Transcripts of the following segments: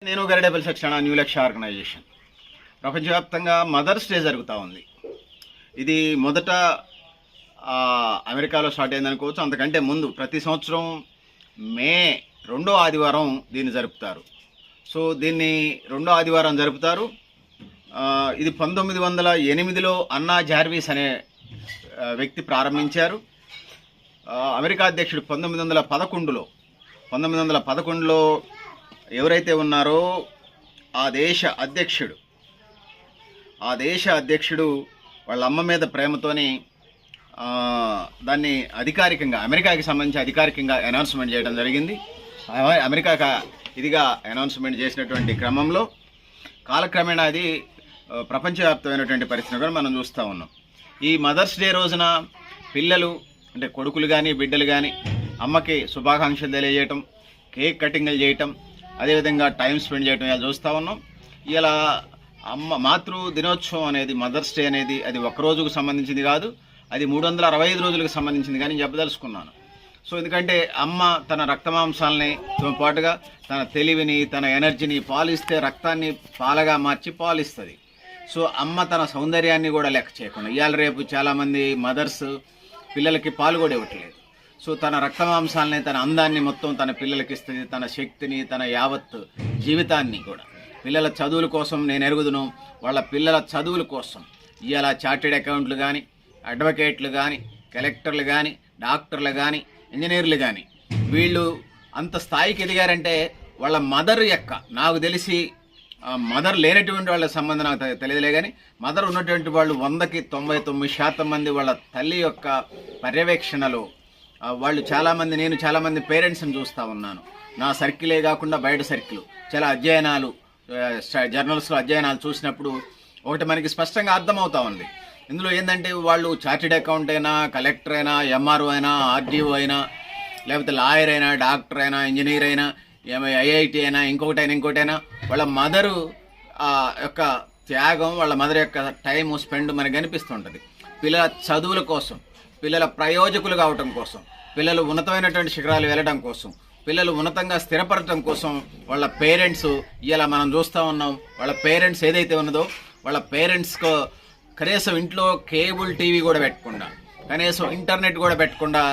నేను గరిడేబుల్ section new లక్ష్య organisation ప్రపంచవ్యాప్తంగా మదర్స్ డే జరుగుతూ ఉంది. ఇది మొదట అమెరికాలో స్టార్ట్ అయిందనుకోవచ్చు. అంతకంటే ముందు ప్రతి సంవత్సరం మే 2వ ఆదివారం దీన్ని జరుపుతారు. సో దీన్ని 2వ ఆదివారం జరుపుతారు. ఇది 1908లో అన్నా జార్విస్ అనే వ్యక్తి ప్రారంభించారు. అమెరికా అధ్యక్షుడు 1911లో ఎవరైతే ఉన్నారో ఆ దేశ అధ్యక్షుడు వాళ్ళ అమ్మ మీద ప్రేమతోని దాన్ని అధికారికంగా అమెరికాకి సంబంధించి అధికారికంగా అనౌన్స్మెంట్ చేయడం జరిగింది. అమెరికా ఇదిగా అనౌన్స్మెంట్ చేసినటువంటి క్రమంలో కాలక్రమేణా అది ప్రపంచవ్యాప్తమైనటువంటి పరిస్థితిని కూడా మనం చూస్తూ ఉన్నాం. ఈ మదర్స్ డే రోజున పిల్లలు అంటే కొడుకులు కానీ బిడ్డలు కానీ అమ్మకి శుభాకాంక్షలు తెలియజేయటం, కేక్ కటింగ్లు చేయటం, అదేవిధంగా టైం స్పెండ్ చేయటం ఇలా చూస్తూ ఉన్నాం. ఇలా మాతృ దినోత్సవం అనేది మదర్స్ డే అనేది అది ఒక రోజుకు సంబంధించింది కాదు, అది 365 రోజులకు సంబంధించింది కానీ చెప్పదలుచుకున్నాను. సో ఎందుకంటే అమ్మ తన రక్తమాంసాలని పాటుగా తన తెలివిని తన ఎనర్జీని పాలిస్తే రక్తాన్ని పాలగా మార్చి పాలిస్తుంది. సో అమ్మ తన సౌందర్యాన్ని కూడా లెక్క చేయకుండా ఇవాళ రేపు చాలామంది మదర్స్ పిల్లలకి పాలు కూడా ఇవ్వట్లేదు. సో తన రక్తమాంసాలని తన అందాన్ని మొత్తం తన పిల్లలకి ఇస్తుంది, తన శక్తిని తన యావత్ జీవితాన్ని కూడా పిల్లల చదువుల కోసం నేను ఎరుగుదును. వాళ్ళ పిల్లల చదువుల కోసం ఇవాళ చార్టెడ్ అకౌంట్లు కానీ అడ్వకేట్లు కానీ కలెక్టర్లు కానీ డాక్టర్లు కానీ ఇంజనీర్లు కానీ వీళ్ళు అంత స్థాయికి ఎదిగారంటే వాళ్ళ మదర్ యొక్క నాకు తెలిసి మదర్ లేనటువంటి వాళ్ళ సంబంధం నాకు తెలియదులే కానీ మదర్ ఉన్నటువంటి వాళ్ళు 100కి 99% మంది వాళ్ళ తల్లి యొక్క పర్యవేక్షణలో వాళ్ళు చాలామంది నేను చాలామంది పేరెంట్స్ని చూస్తూ ఉన్నాను. నా సర్కిలే కాకుండా బయట సర్కిల్ చాలా అధ్యయనాలు జర్నల్స్లో అధ్యయనాలు చూసినప్పుడు ఒకటి మనకి స్పష్టంగా అర్థమవుతా ఉంది. ఇందులో ఏంటంటే వాళ్ళు చార్టెడ్ అకౌంట్ అయినా కలెక్టర్ అయినా ఎంఆర్ఓ అయినా ఆర్డీఓ అయినా లేకపోతే లాయర్ అయినా డాక్టర్ అయినా ఇంజనీర్ అయినా ఐఐటి అయినా ఇంకోటైనా వాళ్ళ మదరు యొక్క త్యాగం వాళ్ళ మదర్ యొక్క టైం స్పెండ్ మనకు కనిపిస్తుంటుంది. పిల్లల చదువుల కోసం, పిల్లల ప్రయోజకులు కావటం కోసం, పిల్లలు ఉన్నతమైనటువంటి శిఖరాలు వెళ్ళడం కోసం, పిల్లలు ఉన్నతంగా స్థిరపడటం కోసం వాళ్ళ పేరెంట్స్ ఇలా మనం చూస్తూ ఉన్నాం. వాళ్ళ పేరెంట్స్ ఏదైతే ఉన్నదో వాళ్ళ పేరెంట్స్కు కనీసం ఇంట్లో కేబుల్ టీవీ కూడా పెట్టకుండా కనీసం ఇంటర్నెట్ కూడా పెట్టకుండా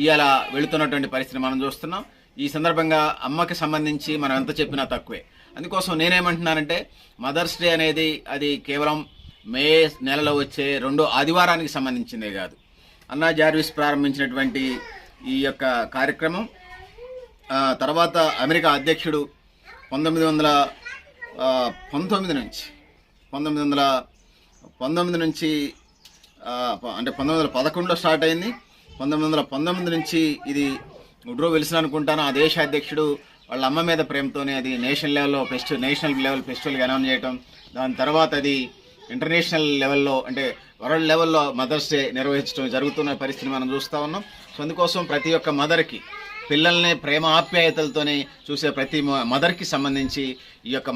ఇవాళ వెళుతున్నటువంటి పరిస్థితి మనం చూస్తున్నాం. ఈ సందర్భంగా అమ్మకి సంబంధించి మనం ఎంత చెప్పినా తక్కువే. అందుకోసం నేనేమంటున్నానంటే మదర్స్ డే అనేది అది కేవలం మే నెలలో వచ్చే 2వ ఆదివారానికి సంబంధించిందే కాదు. అన్నా జార్విస్ ప్రారంభించినటువంటి ఈ యొక్క కార్యక్రమం తర్వాత అమెరికా అధ్యక్షుడు 1919 నుంచి అంటే 1911లో స్టార్ట్ అయింది. 1919 నుంచి ఇది ఉడ్రో విల్సన్ అనుకుంటాను ఆ దేశ అధ్యక్షుడు వాళ్ళ అమ్మ మీద ప్రేమతోనే అది నేషనల్ లెవెల్ ఫెస్టివల్గా అనౌన్స్ చేయటం, దాని తర్వాత అది ఇంటర్నేషనల్ లెవెల్లో అంటే వరల్డ్ లెవెల్లో మదర్స్ డే నిర్వహించడం జరుగుతున్న పరిస్థితిని మనం చూస్తూ ఉన్నాం. సో అందుకోసం ప్రతి ఒక్క మదర్కి పిల్లల్ని ప్రేమ ఆప్యాయతలతోనే చూసే ప్రతి మదర్కి సంబంధించి ఈ యొక్క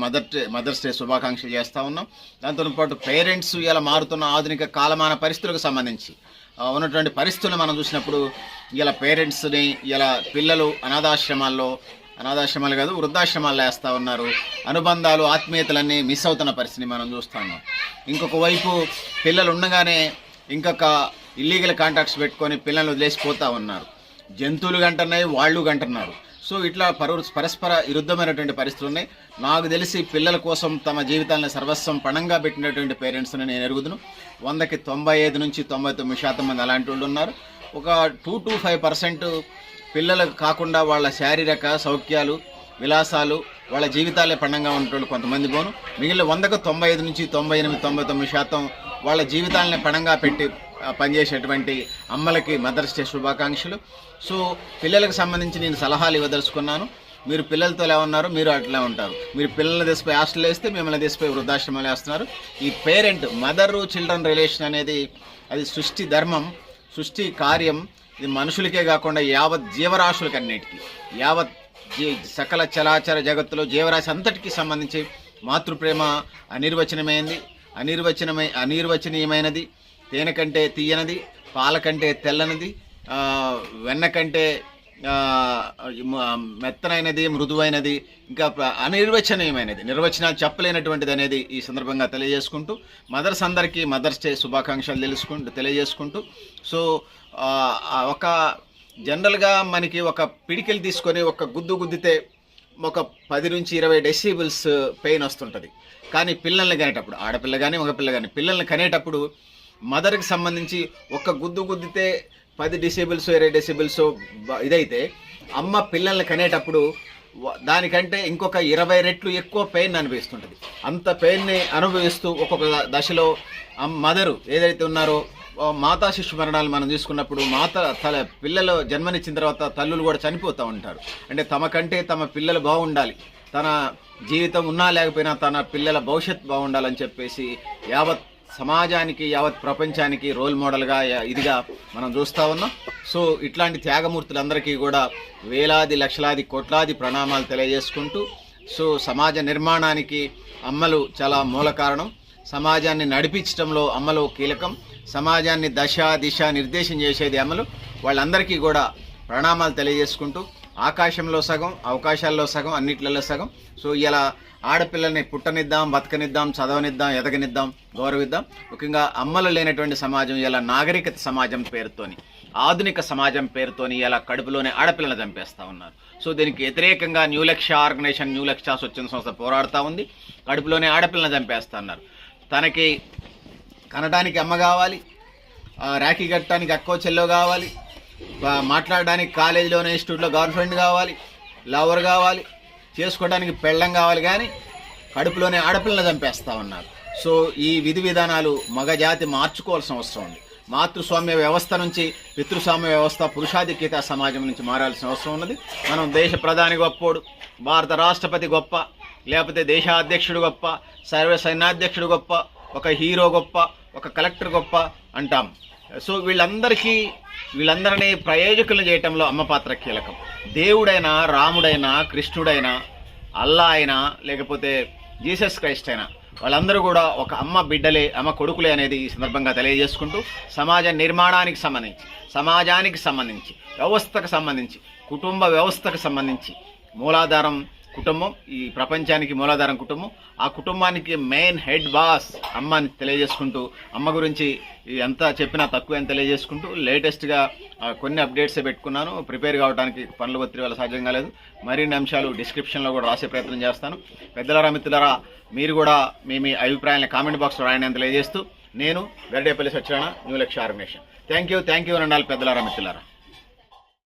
మదర్స్ డే శుభాకాంక్షలు చేస్తూ ఉన్నాం. దాంతో పాటు పేరెంట్స్ ఇలా మారుతున్న ఆధునిక కాలమాన పరిస్థితులకు సంబంధించి ఉన్నటువంటి పరిస్థితులను మనం చూసినప్పుడు ఇలా పేరెంట్స్ని ఇలా పిల్లలు అనాథాశ్రమాలు కాదు వృద్ధాశ్రమాల్లో వేస్తూ ఉన్నారు. అనుబంధాలు ఆత్మీయతలన్నీ మిస్ అవుతున్న పరిస్థితిని మనం చూస్తూ ఉన్నాం. ఇంకొక వైపు పిల్లలు ఉండగానే ఇంకొక ఇల్లీగల్ కాంటాక్ట్స్ పెట్టుకొని పిల్లల్ని వదిలేసిపోతూ ఉన్నారు. జంతువులు గంటున్నాయి, వాళ్ళు గంటున్నారు. సో ఇట్లా పరస్పర విరుద్ధమైనటువంటి పరిస్థితులు ఉన్నాయి. నాకు తెలిసి పిల్లల కోసం తమ జీవితాలను సర్వస్వం పణంగా పెట్టినటువంటి పేరెంట్స్ని నేను ఎరుగుదును. 100కి 95 నుంచి 99% మంది అలాంటి వాళ్ళు ఉన్నారు. ఒక 2 to 5% పిల్లలకు కాకుండా వాళ్ళ శారీరక సౌఖ్యాలు విలాసాలు వాళ్ళ జీవితాలే పణంగా ఉన్నటువంటి కొంతమంది పోను. మిగిలిన 100కి 95 నుంచి 98, 99% వాళ్ళ జీవితాలని పణంగా పెట్టి పనిచేసేటువంటి అమ్మలకి మదర్స్ డే శుభాకాంక్షలు. సో పిల్లలకు సంబంధించి నేను సలహాలు ఇవ్వదలుచుకున్నాను. మీరు పిల్లలతో ఎలా ఉన్నారు, మీరు అట్లా ఉంటారు. మీరు పిల్లల్ని తీసిపోయి హాస్టల్ వేస్తే మిమ్మల్ని తీసిపోయి వృద్ధాశ్రమాలు వేస్తున్నారు. ఈ పేరెంట్ మదర్ చిల్డ్రన్ రిలేషన్ అనేది అది సృష్టి ధర్మం, సృష్టి కార్యం. ఇది మనుషులకే కాకుండా యావత్ జీవరాశులకి అన్నిటికీ యావత్ సకల చరాచర జగత్తులో జీవరాశి అంతటికి సంబంధించి మాతృప్రేమ అనిర్వచనీయమైనది, తేనె కంటే తీయనది, పాల కంటే తెల్లనిది, వెన్న కంటే మెత్తనైనది, మృదువైనది, ఇంకా అనిర్వచనీయమైనది, నిర్వచనాలు చెప్పలేనటువంటిది అనేది ఈ సందర్భంగా తెలియజేసుకుంటూ మదర్స్ అందరికీ మదర్స్ డే శుభాకాంక్షలు తెలియజేసుకుంటూ సో ఒక జనరల్గా మనకి ఒక పిడికిలు తీసుకొని ఒక గుద్దితే ఒక 10 నుంచి 20 డెసిబుల్స్ పెయిన్ వస్తుంటుంది. కానీ పిల్లల్ని కనేటప్పుడు, ఆడపిల్ల కానీ మగపిల్ల కానీ పిల్లల్ని కనేటప్పుడు మదర్కి సంబంధించి ఒక గుద్దితే 10 డెసిబుల్స్ 20 డెసిబుల్స్ ఇదైతే అమ్మ పిల్లల్ని కనేటప్పుడు దానికంటే ఇంకొక 20 రెట్లు ఎక్కువ పెయిన్ అనిపిస్తుంటుంది. అంత పెయిన్ని అనుభవిస్తూ ఒక్కొక్క దశలో మదరు ఏదైతే ఉన్నారో మాతా శిశు మరణాలు మనం తీసుకున్నప్పుడు పిల్లలు జన్మనిచ్చిన తర్వాత తల్లులు కూడా చనిపోతూ ఉంటారు. అంటే తమ కంటే తమ పిల్లలు బాగుండాలి, తన జీవితం ఉన్నా లేకపోయినా తన పిల్లల భవిష్యత్ బాగుండాలని చెప్పేసి యావత్ సమాజానికి, యావత్ ప్రపంచానికి రోల్ మోడల్గా ఇదిగా మనం చూస్తూ ఉన్నాం. సో ఇట్లాంటి త్యాగమూర్తులందరికీ కూడా వేలాది లక్షలాది కోట్లాది ప్రణామాలు తెలియజేసుకుంటూ సో సమాజ నిర్మాణానికి అమ్మలు చాలా మూల కారణం. సమాజాన్ని నడిపించడంలో అమ్మలు కీలకం. సమాజాన్ని దిశ నిర్దేశం చేసేది అమ్మలు. వాళ్ళందరికీ కూడా ప్రణామాలు తెలియజేసుకుంటూ ఆకాశంలో సగం, అవకాశాల్లో సగం, అన్నిట్లలో సగం. సో ఇలా ఆడపిల్లల్ని పుట్టనిద్దాం, బతకనిద్దాం, చదవనిద్దాం, ఎదగనిద్దాం, గౌరవిద్దాం. ముఖ్యంగా అమ్మలు లేనటువంటి సమాజం ఇలా నాగరికత సమాజం పేరుతోని, ఆధునిక సమాజం పేరుతోని ఇలా కడుపులోనే ఆడపిల్లలు చంపేస్తూ ఉన్నారు. సో దీనికి వ్యతిరేకంగా న్యూ లక్ష్య ఆర్గనైజేషన్, న్యూ లక్ష్య స్వచ్ఛంద సంస్థ పోరాడుతూ ఉంది. కడుపులోనే ఆడపిల్లలను చంపేస్తూ ఉన్నారు. తనకి కనడానికి అమ్మ కావాలి, రాఖీ కట్టడానికి అక్కో చెల్లో కావాలి, మాట్లాడడానికి కాలేజీలోనే ఇన్స్టిట్యూట్లో గర్ల్ ఫ్రెండ్ కావాలి, లవర్ కావాలి, చేసుకోవడానికి పెళ్ళం కావాలి, కానీ కడుపులోనే ఆడపిల్లలు చంపేస్తూ ఉన్నారు. సో ఈ విధి విధానాలు మగజాతి మార్చుకోవాల్సిన అవసరం ఉంది. మాతృస్వామ్య వ్యవస్థ నుంచి పితృస్వామ్య వ్యవస్థ, పురుషాధిక్యత సమాజం నుంచి మారాల్సిన అవసరం ఉన్నది. మనం దేశ ప్రధాని గొప్పోడు, భారత రాష్ట్రపతి గొప్ప, లేకపోతే దేశాధ్యక్షుడు గొప్ప, సర్వ సైన్యాధ్యక్షుడు గొప్ప, ఒక హీరో గొప్ప, ఒక కలెక్టర్ గొప్ప అంటాం. సో వీళ్ళందరినీ ప్రయోజకులను చేయటంలో అమ్మ పాత్ర కీలకం. దేవుడైనా, రాముడైనా, కృష్ణుడైనా, అల్లా అయినా, లేకపోతే జీసస్ క్రైస్ట్ అయినా వాళ్ళందరూ కూడా ఒక అమ్మ బిడ్డలే, అమ్మ కొడుకులే అనేది ఈ సందర్భంగా తెలియజేసుకుంటూ సమాజ నిర్మాణానికి సంబంధించి, సమాజానికి సంబంధించి, వ్యవస్థకు సంబంధించి, కుటుంబ వ్యవస్థకు సంబంధించి మూలాధారం కుటుంబం, ఈ ప్రపంచానికి మూలాధారం కుటుంబం. ఆ కుటుంబానికి మెయిన్ హెడ్ బాస్ అమ్మ అని తెలియజేసుకుంటూ, అమ్మ గురించి ఎంత చెప్పినా తక్కువ అని తెలియజేసుకుంటూ లేటెస్ట్గా కొన్ని అప్డేట్సే పెట్టుకున్నాను. ప్రిపేర్ కావడానికి పనుల ఒత్తిడి వల్ల సాధ్యం కాలేదు. మరిన్ని అంశాలు డిస్క్రిప్షన్లో కూడా రాసే ప్రయత్నం చేస్తాను. పెద్దలారా, మిత్రులారా, మీరు కూడా మీ అభిప్రాయాలను కామెంట్ బాక్స్లో రాయని అని తెలియజేస్తూ నేను గరిడేపల్లి సత్యనారాయణ, న్యూ లక్ష్య ఆర్గనైజేషన్. థ్యాంక్ యూ అని అనాలి పెద్దలారా, మిత్రులారా.